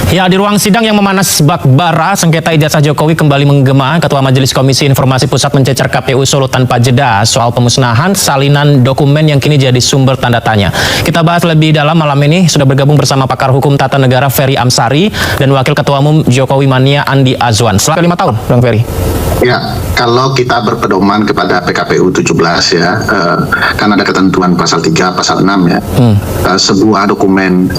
Ya, di ruang sidang yang memanas bak bara, sengketa ijazah Jokowi kembali menggema. Ketua Majelis Komisi Informasi Pusat mencecar KPU Solo tanpa jeda soal pemusnahan salinan dokumen yang kini jadi sumber tanda tanya. Kita bahas lebih dalam malam ini. Sudah bergabung bersama pakar hukum tata negara Ferry Amsari dan Wakil Ketua Umum Jokowi Mania Andi Azwan. Selama 5 tahun, Bang Ferry. Ya, kalau kita berpedoman kepada PKPU 17 ya, kan ada ketentuan pasal 3, pasal 6 ya. Sebuah dokumen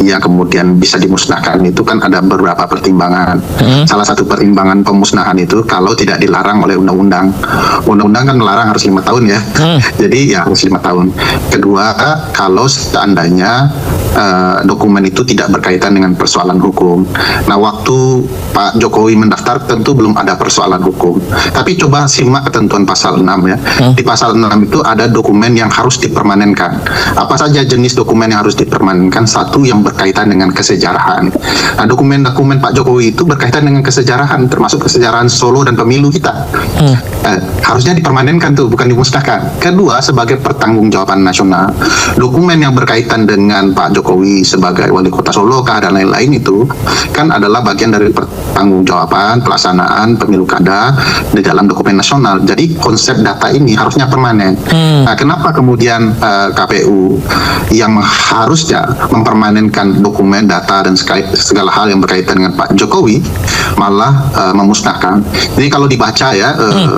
yang kemudian bisa dimusnahkan itu kan ada beberapa pertimbangan. Salah satu pertimbangan pemusnahan itu kalau tidak dilarang oleh undang-undang. Undang-undang kan melarang harus 5 tahun ya. Jadi ya harus 5 tahun. Kedua, kalau seandainya dokumen itu tidak berkaitan dengan persoalan hukum. Nah, waktu Pak Jokowi mendaftar tentu belum ada persoalan hukum. Tapi coba simak ketentuan pasal 6 ya. Di pasal 6 itu ada dokumen yang harus dipermanenkan. Apa saja jenis dokumen yang harus dipermanenkan? Satu yang berkaitan dengan kesejarahan. Nah, dokumen-dokumen Pak Jokowi itu berkaitan dengan kesejarahan, termasuk kesejarahan Solo dan pemilu kita. Harusnya dipermanenkan tuh, bukan dimusnahkan. Kedua, sebagai pertanggungjawaban nasional, dokumen yang berkaitan dengan Pak Jokowi sebagai wali kota Solo dan lain-lain itu kan adalah bagian dari pertanggungjawaban pelaksanaan pemilu kada di dalam dokumen nasional. Jadi konsep data ini harusnya permanen. Nah, kenapa kemudian KPU yang harusnya mempermanenkan dokumen, data dan segala hal yang berkaitan dengan Pak Jokowi malah memusnahkan? Jadi kalau dibaca ya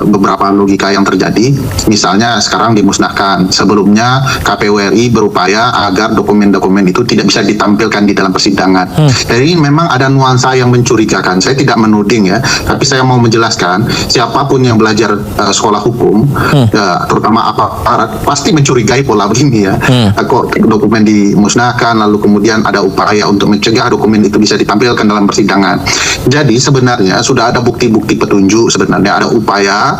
beberapa logika yang terjadi, misalnya sekarang dimusnahkan, sebelumnya KPU RI berupaya agar dokumen-dokumen itu tidak bisa ditampilkan di dalam persidangan. Jadi memang ada nuansa yang mencurigakan. Saya tidak menuding ya, tapi saya mau menjelaskan, siapapun yang belajar sekolah hukum, terutama aparat, pasti mencurigai pola begini ya. Kok dokumen dimusnahkan, lalu kemudian ada upaya untuk mencegah dokumen itu bisa ditampilkan dalam persidangan. Jadi sebenarnya sudah ada bukti-bukti petunjuk, sebenarnya ada upaya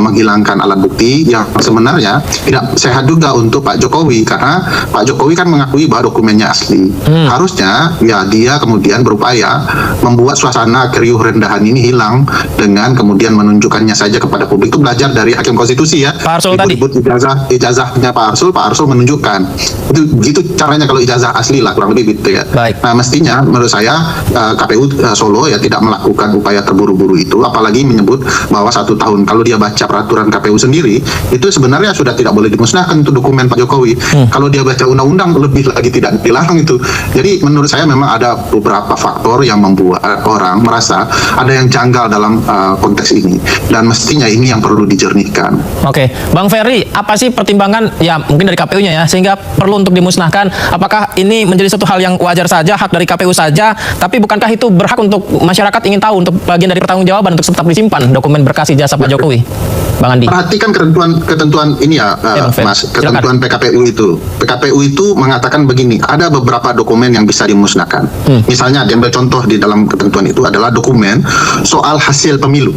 menghilangkan alat bukti yang sebenarnya tidak sehat juga untuk Pak Jokowi, karena Pak Jokowi kan mengakui bahwa dokumennya asli. Harusnya ya dia kemudian berupaya membuat suasana keriuh rendahan ini hilang dengan kemudian menunjukkannya saja kepada publik. Itu belajar dari Hakim Konstitusi ya. Pak Arsul tadi. Ijazahnya Pak Arsul menunjukkan. Itu begitu caranya kalau ijazah asli lah, kurang lebih gitu ya. Baik. Nah, mestinya menurut saya KPU Solo ya tidak melakukan upaya terburu-buru itu, apalagi menyebut bahwa 1 tahun. Kalau dia baca peraturan KPU sendiri, itu sebenarnya sudah tidak boleh dimusnahkan untuk dokumen Pak Jokowi. Kalau dia baca undang-undang, lebih lagi tidak dilarang itu. Jadi menurut saya memang ada beberapa faktor yang membuat orang merasa ada yang janggal dalam konteks ini, dan mestinya ini yang perlu dijernihkan. Oke, Bang Ferry, apa sih pertimbangan ya mungkin dari KPU-nya ya sehingga perlu untuk dimusnahkan? Apakah ini menjadi satu hal yang wajar saja, hak dari KPU saja, tapi bukankah itu berhak untuk masyarakat ingin tahu, untuk bagian dari pertanggungjawaban untuk tetap disimpan dokumen berkas ijazah Pak Jokowi? Bang Andi. Perhatikan ketentuan ini ya, Mas, ketentuan PKPU itu. PKPU itu mengatakan begini, ada beberapa dokumen yang bisa dimusnahkan. Misalnya diambil contoh di dalam ketentuan itu adalah dokumen soal hasil pemilu.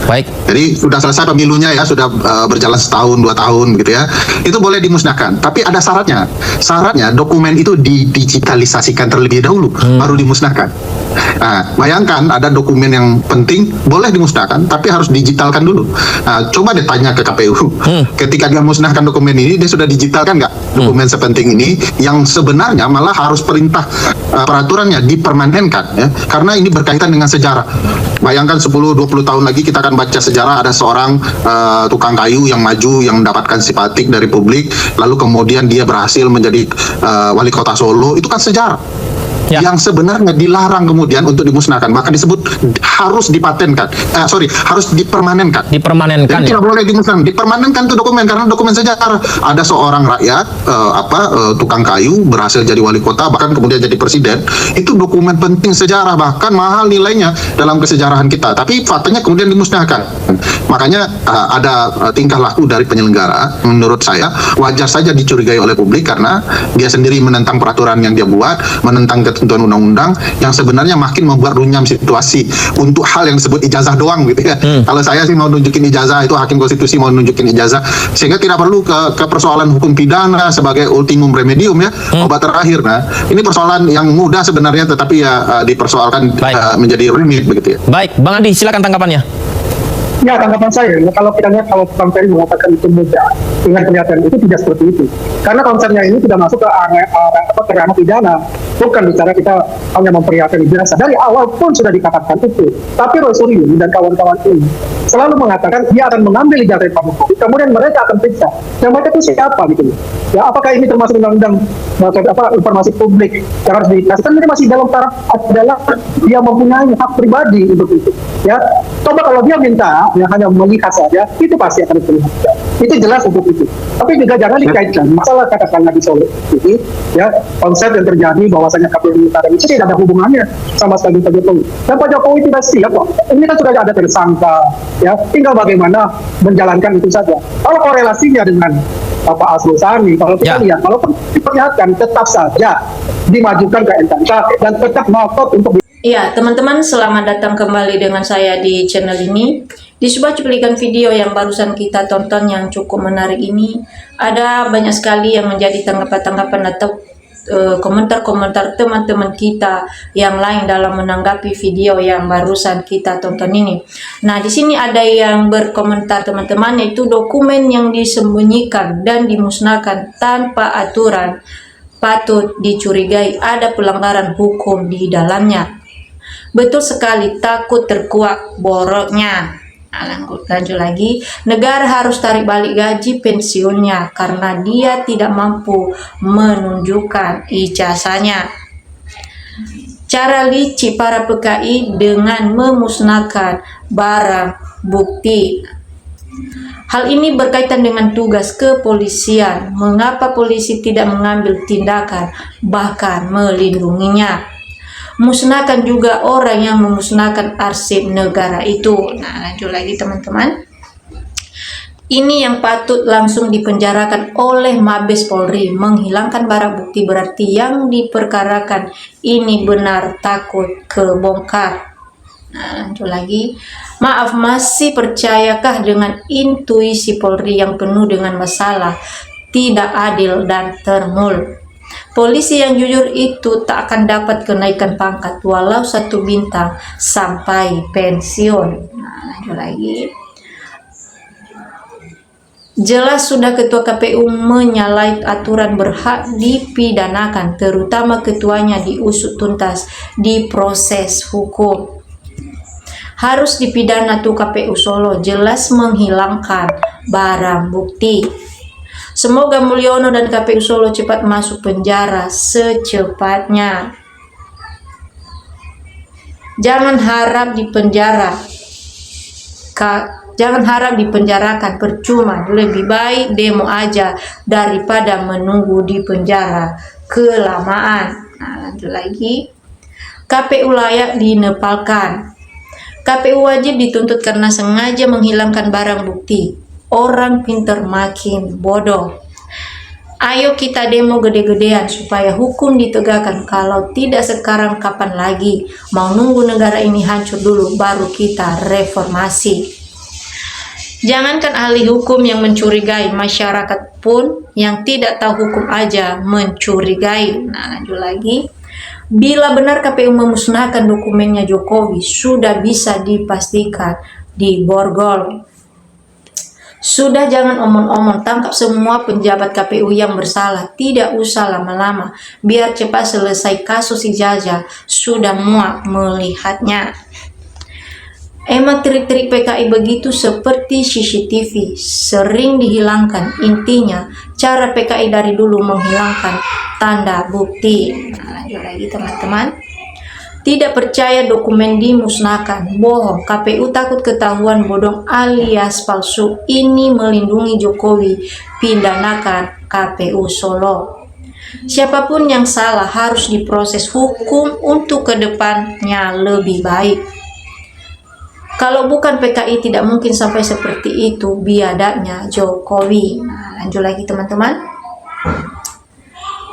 Baik. Jadi sudah selesai pemilunya ya, sudah berjalan 1 tahun 2 tahun gitu ya, itu boleh dimusnahkan. Tapi ada syaratnya. Syaratnya dokumen itu didigitalisasikan terlebih dahulu, baru dimusnahkan. Nah, bayangkan ada dokumen yang penting boleh dimusnahkan, tapi harus digitalkan dulu. Nah, coba ditanya ke KPU, ketika dia musnahkan dokumen ini, dia sudah digitalkan nggak dokumen sepenting ini, yang sebenarnya malah harus perintah peraturannya dipermanenkan ya, karena ini berkaitan dengan sejarah. Bayangkan 10-20 tahun lagi kita akan baca sejarah ada seorang tukang kayu yang maju, yang mendapatkan simpatik dari publik, lalu kemudian dia berhasil menjadi wali kota Solo. Itu kan sejarah yang sebenarnya dilarang kemudian untuk dimusnahkan, maka disebut harus dipatenkan, harus dipermanenkan. Dipermanenkan. Tidak boleh dimusnahkan, dipermanenkan tuh dokumen, karena dokumen sejarah. Ada seorang rakyat tukang kayu berhasil jadi wali kota, bahkan kemudian jadi presiden. Itu dokumen penting sejarah, bahkan mahal nilainya dalam kesejarahan kita. Tapi faktanya kemudian dimusnahkan. Makanya ada tingkah laku dari penyelenggara, menurut saya wajar saja dicurigai oleh publik, karena dia sendiri menentang peraturan yang dia buat, menentang ketentuan undang-undang yang sebenarnya makin membuat runyam situasi untuk hal yang disebut ijazah doang gitu ya. Kalau saya sih mau nunjukin ijazah, itu Hakim Konstitusi mau nunjukin ijazah, sehingga tidak perlu ke persoalan hukum pidana sebagai ultimum remedium ya, obat terakhir. Nah, ini persoalan yang mudah sebenarnya, tetapi ya dipersoalkan menjadi rumit begitu ya. Baik, Bang Andi, silakan tanggapannya. Ya, tanggapan saya, kalau kita lihat, kalau Bang Ferry mengatakan itu mudah, dengan pernyataan itu tidak seperti itu. Karena konsepnya ini sudah masuk ke ranah pidana. Bukan bicara kita hanya memperlihatkan biasa. Dari awal pun sudah dikatakan itu. Tapi Roy Suryo dan kawan-kawan ini selalu mengatakan dia akan mengambil ijazah Pak Jokowi, kemudian mereka akan periksa. Yang mereka itu siapa gitu? Ya, apakah ini termasuk undang-undang informasi publik yang harus dikasihkan? Ini masih dalam taraf adalah dia mempunyai hak pribadi untuk itu. Ya, coba kalau dia minta yang hanya melihat saja, itu pasti akan diperlihatkan. Itu jelas untuk itu. Tapi juga jangan dikaitkan masalah katakanlah di Solo ini, ya konsep yang terjadi bahwasanya KPU Utara itu tidak ada hubungannya sama sekali Pak Jokowi. Dan Pak Jokowi tidak siap kok. Ini kan sudah ada tersangka, ya tinggal bagaimana menjalankan itu saja. Kalau korelasinya dengan Pak Arsul Sani, kalau kita lihat, kalau diperlihatkan tetap saja dimajukan ke MK dan tetap ngotot untuk. Ya, teman-teman, selamat datang kembali dengan saya di channel ini. Di sebuah cuplikan video yang barusan kita tonton yang cukup menarik ini, ada banyak sekali yang menjadi tanggapan-tanggapan atau komentar-komentar teman-teman kita yang lain dalam menanggapi video yang barusan kita tonton ini. Nah, di sini ada yang berkomentar teman-teman, yaitu dokumen yang disembunyikan dan dimusnahkan tanpa aturan patut dicurigai ada pelanggaran hukum di dalamnya. Betul sekali, takut terkuak boroknya. Nah, lanjut lagi, negara harus tarik balik gaji pensiunnya karena dia tidak mampu menunjukkan ijazahnya. Cara licik para PKI dengan memusnahkan barang bukti. Hal ini berkaitan dengan tugas kepolisian. Mengapa polisi tidak mengambil tindakan, bahkan melindunginya? Musnahkan juga orang yang memusnahkan arsip negara itu. Nah, lanjut lagi teman-teman. Ini yang patut langsung dipenjarakan oleh Mabes Polri. Menghilangkan barang bukti berarti yang diperkarakan ini benar takut kebongkar. Nah, lanjut lagi. Maaf, masih percayakah dengan intuisi Polri yang penuh dengan masalah, tidak adil dan termul? Polisi yang jujur itu tak akan dapat kenaikan pangkat walau 1 bintang sampai pensiun. Nah, lanjut lagi. Jelas sudah ketua KPU menyalahi aturan berhak dipidanakan, terutama ketuanya diusut tuntas di proses hukum. Harus dipidana tuh KPU Solo, jelas menghilangkan barang bukti. Semoga Mulyono dan KPU Solo cepat masuk penjara secepatnya. Jangan harap dipenjarakan, percuma. Lebih baik demo aja daripada menunggu di penjara kelamaan. Nah, lanjut lagi. KPU layak dinepalkan. KPU wajib dituntut karena sengaja menghilangkan barang bukti. Orang pintar makin bodoh. Ayo kita demo gede-gedean supaya hukum ditegakkan. Kalau tidak sekarang kapan lagi? Mau nunggu negara ini hancur dulu baru kita reformasi. Jangankan ahli hukum yang mencurigai, masyarakat pun yang tidak tahu hukum aja mencurigai. Nah, lanjut lagi. Bila benar KPU memusnahkan dokumennya Jokowi, sudah bisa dipastikan diborgol. Sudah jangan omong-omong, tangkap semua penjabat KPU yang bersalah. Tidak usah lama-lama, biar cepat selesai kasus ijazah. Sudah muak melihatnya. Emang trik-trik PKI begitu seperti CCTV, sering dihilangkan. Intinya, cara PKI dari dulu menghilangkan tanda bukti. Nah, lanjut lagi teman-teman. Tidak percaya dokumen dimusnahkan, bohong. KPU takut ketahuan bodong alias palsu. Ini melindungi Jokowi, pidanakan KPU Solo. Siapapun yang salah harus diproses hukum untuk kedepannya lebih baik. Kalau bukan PKI tidak mungkin sampai seperti itu biadabnya Jokowi. Nah, lanjut lagi teman-teman.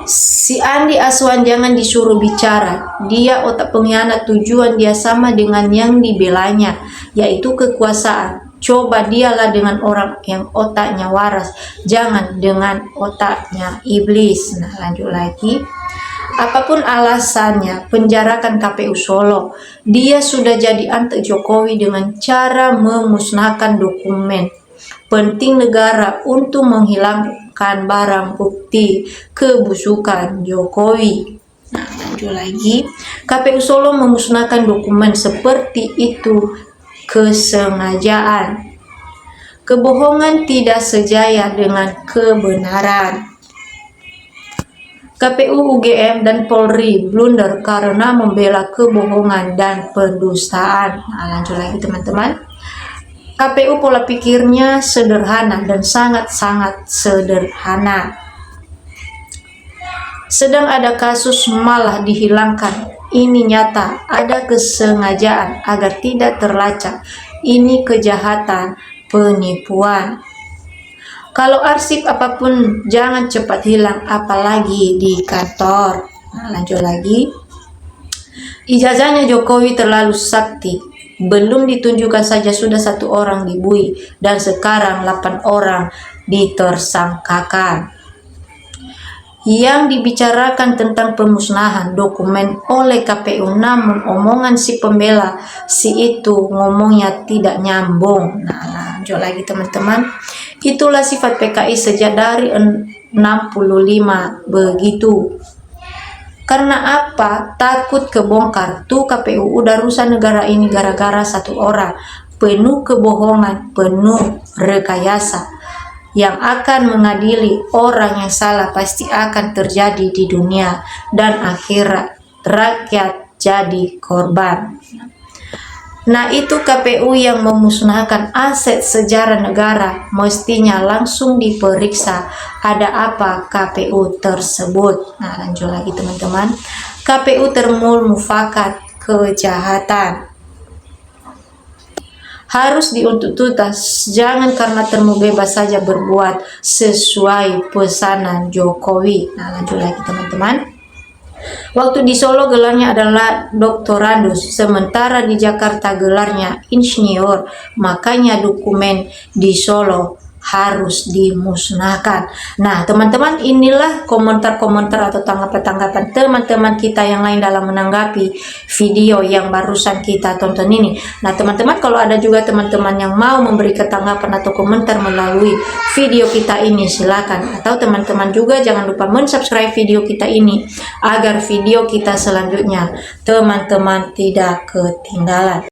Si Andi Aswan jangan disuruh bicara. Dia otak pengkhianat, tujuan dia sama dengan yang dibelanya, yaitu kekuasaan. Coba dialah dengan orang yang otaknya waras, jangan dengan otaknya iblis. Nah, lanjut lagi. Apapun alasannya, penjarakan KPU Solo. Dia sudah jadi antek Jokowi dengan cara memusnahkan dokumen penting negara untuk menghilangkan barang bukti kebusukan Jokowi. Nah, lanjut lagi. KPU Solo memusnahkan dokumen seperti itu kesengajaan. Kebohongan tidak sejaya dengan kebenaran. KPU, UGM, dan Polri blunder karena membela kebohongan dan pendustaan. Nah, lanjut lagi teman-teman. KPU pola pikirnya sederhana dan sangat-sangat sederhana. Sedang ada kasus malah dihilangkan. Ini nyata, ada kesengajaan agar tidak terlacak. Ini kejahatan, penipuan. Kalau arsip apapun jangan cepat hilang, apalagi di kantor. Nah, lanjut lagi. Ijazahnya Jokowi terlalu sakti. Belum ditunjukkan saja sudah 1 orang dibui dan sekarang 8 orang ditersangkakan. Yang dibicarakan tentang pemusnahan dokumen oleh KPU, namun omongan si pembela si itu ngomongnya tidak nyambung. Nah, lanjut lagi teman-teman. Itulah sifat PKI sejak dari 65 begitu. Karena apa? Takut kebongkar. Tuh KPU udah rusak negara ini gara-gara 1 orang. Penuh kebohongan, penuh rekayasa. Yang akan mengadili orang yang salah pasti akan terjadi di dunia dan akhirat. Rakyat jadi korban. Nah, itu KPU yang memusnahkan aset sejarah negara. Mestinya langsung diperiksa ada apa KPU tersebut. Nah, lanjut lagi teman-teman. KPU termufakat kejahatan. Harus diuntut tuntas, jangan karena termu bebas saja berbuat sesuai pesanan Jokowi. Nah, lanjut lagi teman-teman. Waktu di Solo gelarnya adalah doktorandus, sementara di Jakarta gelarnya insinyur. Makanya dokumen di Solo harus dimusnahkan. Nah, teman-teman, inilah komentar-komentar atau tanggapan-tanggapan teman-teman kita yang lain dalam menanggapi video yang barusan kita tonton ini. Nah, teman-teman, kalau ada juga teman-teman yang mau memberikan tanggapan atau komentar melalui video kita ini, silakan. Atau teman-teman juga jangan lupa mensubscribe video kita ini agar video kita selanjutnya teman-teman tidak ketinggalan.